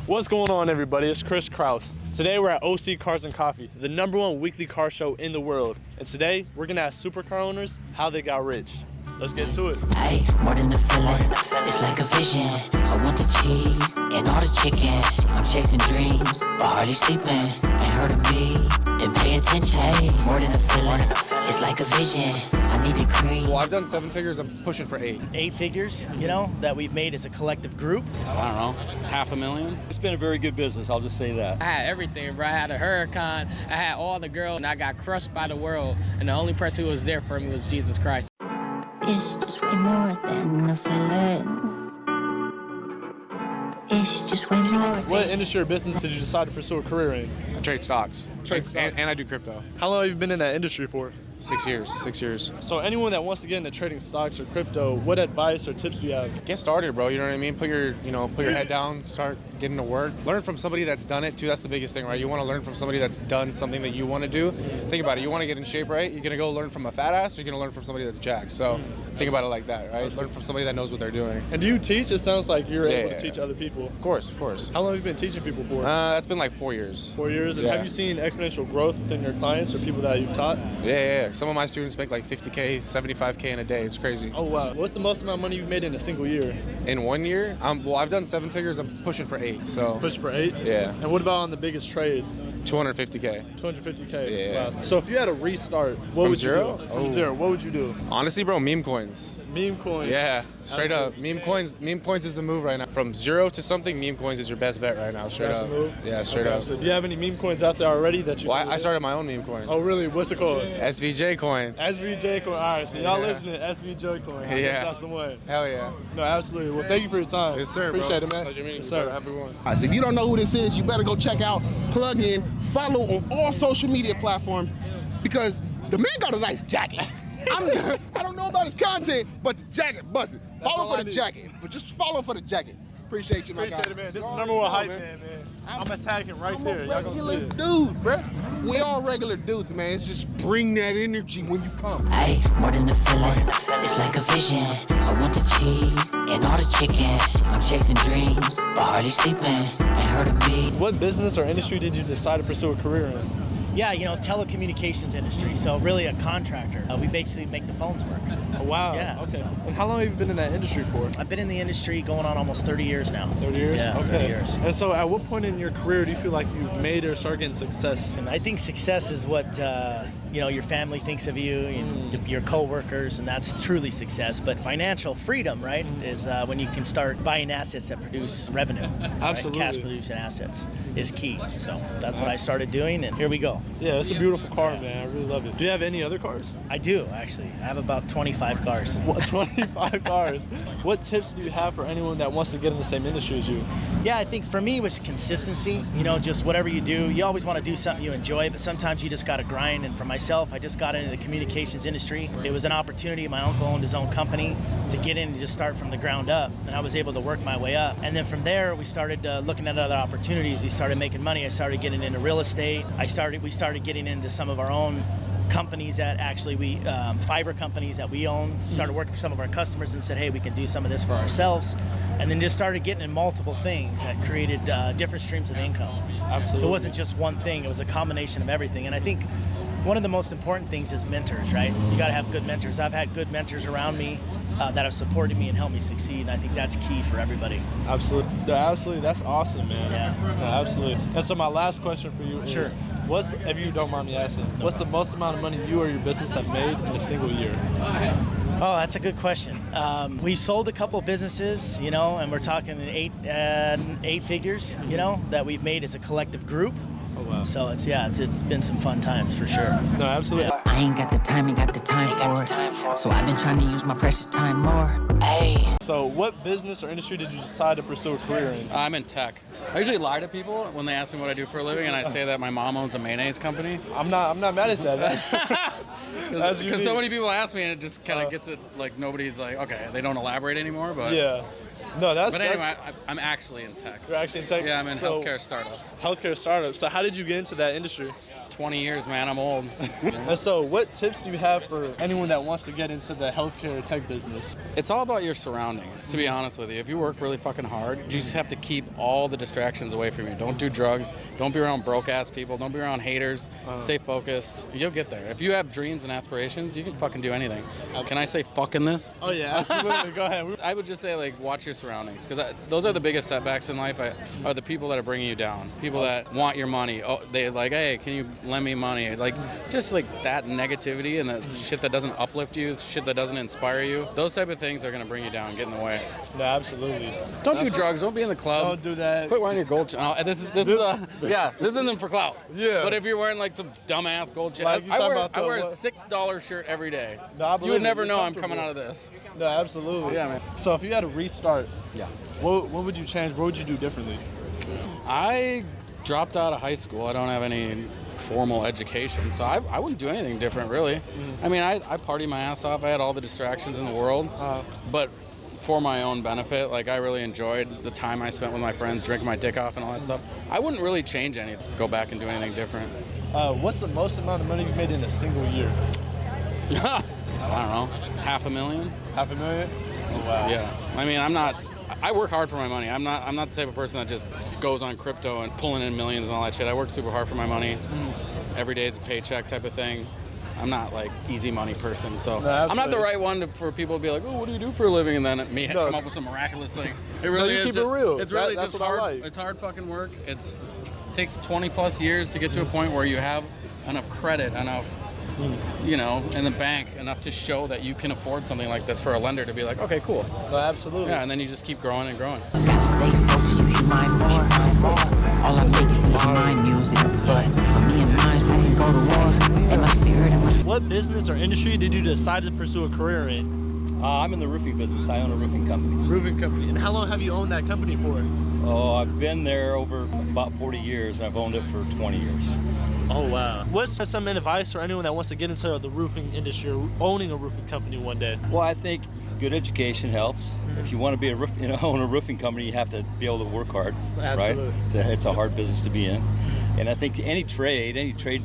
What's going on, everybody? It's Chris Kraus. Today we're at OC Cars and Coffee, the #1 weekly car show in the world. And today we're gonna ask supercar owners how they got rich. Let's get to it. Hey, more than a feeling, it's like a vision. I want the cheese and all the chicken. I'm chasing dreams, but hardly sleeping. Ain't heard of me, then pay attention. Hey, more than a feeling, it's like a vision. I need the cream. Well, I've done 7 figures. I'm pushing for 8. 8 figures, you know, that we've made as a collective group. I don't know, $500,000. It's been a very good business, I'll just say that. I had everything, bro. I had a hurricane, I had all the girls, and I got crushed by the world. And the only person who was there for me was Jesus Christ. It's just way more than a feeling. It's just way more. What industry or business did you decide to pursue a career in? I trade stocks. Trade stocks. And I do crypto. How long have you been in that industry for? 6 years. 6 years. So anyone that wants to get into trading stocks or crypto, what advice or tips do you have? Get started, bro. You know what I mean? Put your head down, start getting to work. Learn from somebody that's done it too. That's the biggest thing, right? You want to learn from somebody that's done something that you want to do. Think about it. You want to get in shape, right? You're gonna go learn from a fat ass, or you're gonna learn from somebody that's jacked. So think about it like that, right? Learn from somebody that knows what they're doing. And do you teach? It sounds like you're able to teach other people. Of course, of course. How long have you been teaching people for? That's been like 4 years. 4 years? And have you seen exponential growth within your clients or people that you've taught? Yeah. Some of my students make like 50K, 75K in a day. It's crazy. Oh, wow. What's the most amount of money you've made in a single year? In 1 year? Well, I've done 7 figures. I'm pushing for 8. So Push for 8? Yeah. And what about on the biggest trade? 250K. 250K. Yeah. Wow. So if you had to restart, what would zero? you do? From zero, what would you do? Honestly, bro, meme coins. Meme coins. Yeah, straight up. Meme coins is the move right now. From zero to something, meme coins is your best bet right now. Straight That's up. the move? Yeah, straight Okay, up. So do you have any meme coins out there already that you? Well, I started my own meme coin. Oh, really? What's it called? SVJ coin. SVJ coin. All right, so y'all Yeah. listening? SVJ coin. I Yeah. guess that's the one. Hell yeah. No, absolutely. Well, thank you for your time. Yes, sir. Appreciate bro. it, man. Pleasure meeting Yes, you, sir. brother. Have a good one. If you don't know who this is, you better go check out, plug in, follow on all social media platforms, because the man got a nice jacket. I don't know about his content, but the jacket busted. Follow all for I the need. jacket. But just follow for the jacket. Appreciate you, my Appreciate guy. it, man. This is You the #1 already hype know, man. I'm attacking right I'm there. a Y'all gonna see regular it. dude, bro. We all regular dudes, man. It's just bring that energy when you come. Hey, more than a feeling, it's like a vision. I want the cheese and all the chicken. I'm chasing dreams, but hardly sleeping. Ain't heard of me. What business or industry did you decide to pursue a career in? Yeah, you know, telecommunications industry. So really a contractor. We basically make the phones work. Oh, wow. Yeah, Okay. so- And how long have you been in that industry for? I've been in the industry going on almost 30 years now. 30 years? Yeah, okay. 30 years. And so at what point in your career do you feel like you've made or started getting success? And I think success is what your family thinks of you, and your coworkers, and that's truly success. But financial freedom, right, is when you can start buying assets that produce revenue. Absolutely. Right? Cash producing assets is key. So that's what I started doing, and here we go. Yeah, it's a beautiful car, man. I really love it. Do you have any other cars? I do, actually. I have about 25 cars. What, 25 cars? What tips do you have for anyone that wants to get in the same industry as you? Yeah, I think for me it was consistency. You know, just whatever you do, you always want to do something you enjoy, but sometimes you just got to grind. And for myself, I just got into the communications industry. It was an opportunity. My uncle owned his own company to get in and just start from the ground up. And I was able to work my way up. And then from there, we started looking at other opportunities. We started making money. I started getting into real estate. We started getting into some of our own companies that actually fiber companies that we own, started working for some of our customers and said, hey, we can do some of this for ourselves. And then just started getting in multiple things that created different streams of income. Absolutely. It wasn't just one thing, it was a combination of everything. And I think one of the most important things is mentors, right? You gotta have good mentors. I've had good mentors around me that have supported me and helped me succeed, and I think that's key for everybody. Absolutely. Yeah, absolutely. That's awesome, man. Yeah. No, absolutely. And so my last question for you is, Sure. if you don't mind me asking, what's the most amount of money you or your business have made in a single year? Oh, that's a good question. We sold a couple businesses, you know, and we're talking eight figures, you know, that we've made as a collective group. Oh, wow. So it's been some fun times for sure. No, absolutely. I ain't got the time for it. So I've been trying to use my precious time more. Hey. So what business or industry did you decide to pursue a career in? I'm in tech. I usually lie to people when they ask me what I do for a living, and I say that my mom owns a mayonnaise company. I'm not mad at that. That's Because unique. so many people ask me, and it just kind of gets it, like, nobody's like, okay, they don't elaborate anymore, but... Yeah. No, But anyway, I'm actually in tech. You're actually in tech? Yeah, I'm in So, healthcare startups. Healthcare startups. So how did you get into that industry? 20 years, man. I'm old. And so what tips do you have for anyone that wants to get into the healthcare tech business? It's all about your surroundings, to be honest with you. If you work really fucking hard, you just have to keep all the distractions away from you. Don't do drugs. Don't be around broke-ass people. Don't be around haters. Stay focused. You'll get there. If you have dreams and aspirations, you can fucking do anything. Can I say fucking this? Oh, yeah, absolutely. Go ahead. I would just say, like, watch your surroundings, because those are the biggest setbacks in life, are the people that are bringing you down. People that want your money. Oh, they like, hey, can you lend me money? Like, just like that negativity and the shit that doesn't uplift you, shit that doesn't inspire you. Those type of things are going to bring you down, get in the way. No, absolutely. Don't do drugs. Don't be in the club. Don't do that. Quit wearing your gold chain. Oh, this isn't for clout. Yeah. But if you're wearing like some dumbass gold chain, Like you I talking wear about a what? $6 shirt every day. No, I believe You would it. never You're know I'm comfortable. coming out of this. No, absolutely. Yeah, man. So if you had to restart, Yeah. what would you change? What would you do differently? I dropped out of high school. I don't have any formal education, so I wouldn't do anything different, really. I mean, I party my ass off. I had all the distractions in the world, but for my own benefit, like, I really enjoyed the time I spent with my friends, drinking my dick off and all that stuff. I wouldn't really change anything, go back and do anything different. What's the most amount of money you've made in a single year? I don't know, $500,000? $500,000? Oh, wow. Yeah. I mean, I work hard for my money. I'm not the type of person that just goes on crypto and pulling in millions and all that shit. I work super hard for my money. Every day is a paycheck type of thing. I'm not like easy money person, so No, I'm not the absolutely. right one for people to be like, oh, what do you do for a living? And then me come up with some miraculous thing. It really you is. keep it real. It's really That's just what I hard. like. It's hard fucking work. It takes 20 plus years to get to a point where you have enough credit, enough, you know, in the bank, enough to show that you can afford something like this for a lender to be like, okay, cool. No, absolutely. Yeah, and then you just keep growing and growing. Gotta stay focused, use your mind more. All I make is easy mind music. But for me and mine, we can go to war. And my spirit and my What business or industry did you decide to pursue a career in? I'm in the roofing business. I own a roofing company. Roofing company. And how long have you owned that company for? Oh, I've been there over about 40 years, and I've owned it for 20 years. Oh, wow. What's some advice for anyone that wants to get into the roofing industry or owning a roofing company one day? Well, I think good education helps. If you want to be own a roofing company, you have to be able to work hard. Absolutely. Right? It's a hard business to be in, and I think any trade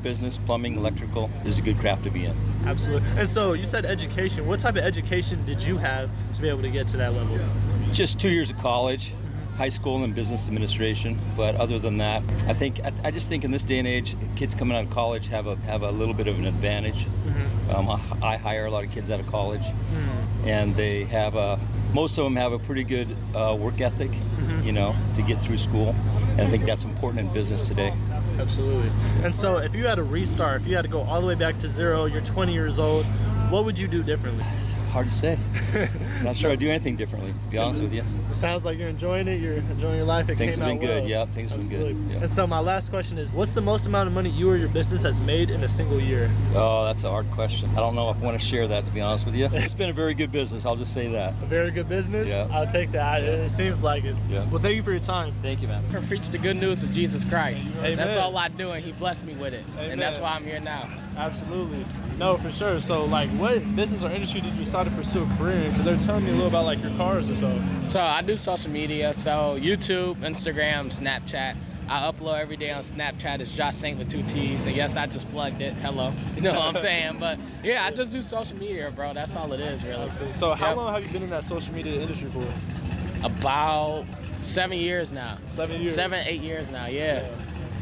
business, plumbing, electrical, is a good craft to be in. Absolutely. And so you said education. What type of education did you have to be able to get to that level? Just 2 years of college, high school and business administration. But other than that, I just think in this day and age, kids coming out of college have a little bit of an advantage. I hire a lot of kids out of college, and they have most of them have a pretty good work ethic, you know, to get through school. And I think that's important in business today. Absolutely. And so if you had to restart, if you had to go all the way back to zero, you're 20 years old, what would you do differently? Hard to say. Not sure I'd do anything differently, to be honest with you. It sounds like you're enjoying it. You're enjoying your life. It Things came have been out good. well. Yeah, things have been good. Absolutely. Yeah. And so my last question is, what's the most amount of money you or your business has made in a single year? Oh, that's a hard question. I don't know if I want to share that, to be honest with you. It's been a very good business. I'll just say that. A very good business? Yeah. I'll take that. It seems like it. Yeah. Well, thank you for your time. Thank you, man. For preach the good news of Jesus Christ. Amen. That's all I do, and He blessed me with it. Amen. And that's why I'm here now. Absolutely. No, for sure. So, like, what business or industry did you decide to pursue a career in? Because they're telling me a little about, like, your cars or so. So I do social media, so YouTube, Instagram, Snapchat. I upload every day on Snapchat. It's Josh Saint with 2 T's. And yes, I just plugged it. Hello. You know what I'm saying? But yeah, I just do social media, bro. That's all it is, really. Absolutely. So, how Yep. long have you been in that social media industry for? About 7 years now. 7 years? 7, 8 years now, yeah.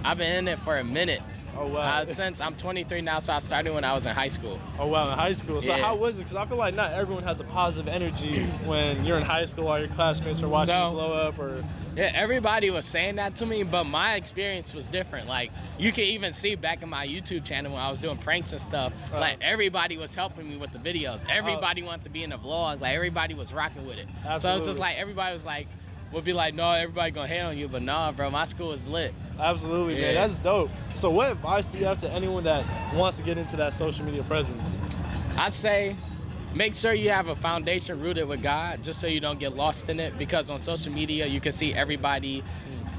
I've been in it for a minute. Oh, wow. Since I'm 23 now, so I started when I was in high school. Oh, wow, in high school. So Yeah. how was it? Because I feel like not everyone has a positive energy when you're in high school or your classmates are watching you blow up or... Yeah, everybody was saying that to me, but my experience was different. Like, you can even see back in my YouTube channel when I was doing pranks and stuff, like, everybody was helping me with the videos. Everybody wanted to be in the vlog. Like, everybody was rocking with it. So it's Absolutely. just like, everybody was like, would be like, no, everybody gonna hate on you, but nah, bro, my school is lit. Absolutely, man. Yeah. That's dope. So what advice do you have to anyone that wants to get into that social media presence? I'd say make sure you have a foundation rooted with God, just so you don't get lost in it, because on social media you can see everybody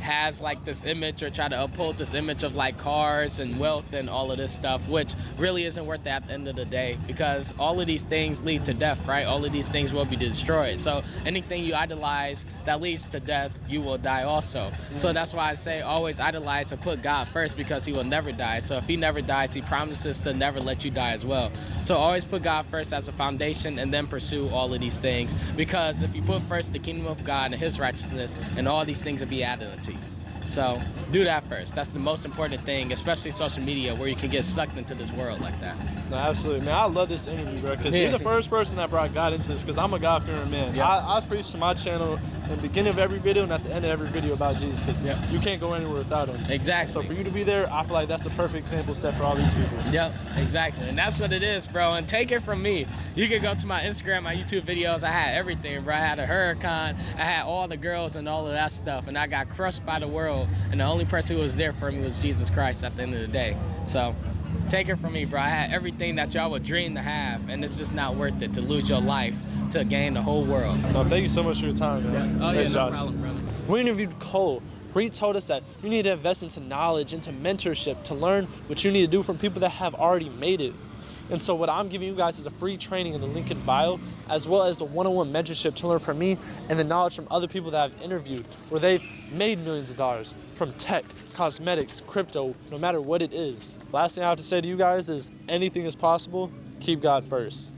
has like this image or try to uphold this image of like cars and wealth and all of this stuff, which really isn't worth it at the end of the day, because all of these things lead to death, right? All of these things will be destroyed. So anything you idolize that leads to death, you will die also. So that's why I say always idolize and put God first, because he will never die. So if he never dies, he promises to never let you die as well. So always put God first as a foundation and then pursue all of these things, because if you put first the kingdom of God and his righteousness, and all these things will be added unto you. So do that first. That's the most important thing, especially social media, where you can get sucked into this world like that. No, absolutely, man. I love this interview, bro, because you're the first person that brought God into this, because I'm a God-fearing man. Yeah. I preach to my channel in the beginning of every video and at the end of every video about Jesus, because you can't go anywhere without him. Exactly. So for you to be there, I feel like that's the perfect example set for all these people. Yep, exactly. And that's what it is, bro. And take it from me. You can go to my Instagram, my YouTube videos. I had everything, bro. I had a hurricane. I had all the girls and all of that stuff. And I got crushed by the world. And the only person who was there for me was Jesus Christ at the end of the day. So take it from me, bro. I had everything that y'all would dream to have. And it's just not worth it to lose your life to gain the whole world. No, thank you so much for your time, man. Oh, yeah, Thanks, no Josh. problem, brother. We interviewed Cole, where he told us that you need to invest into knowledge, into mentorship, to learn what you need to do from people that have already made it. And so what I'm giving you guys is a free training in the link in bio, as well as a one-on-one mentorship to learn from me and the knowledge from other people that I've interviewed, where they've made millions of dollars from tech, cosmetics, crypto, no matter what it is. Last thing I have to say to you guys is anything is possible. Keep God first.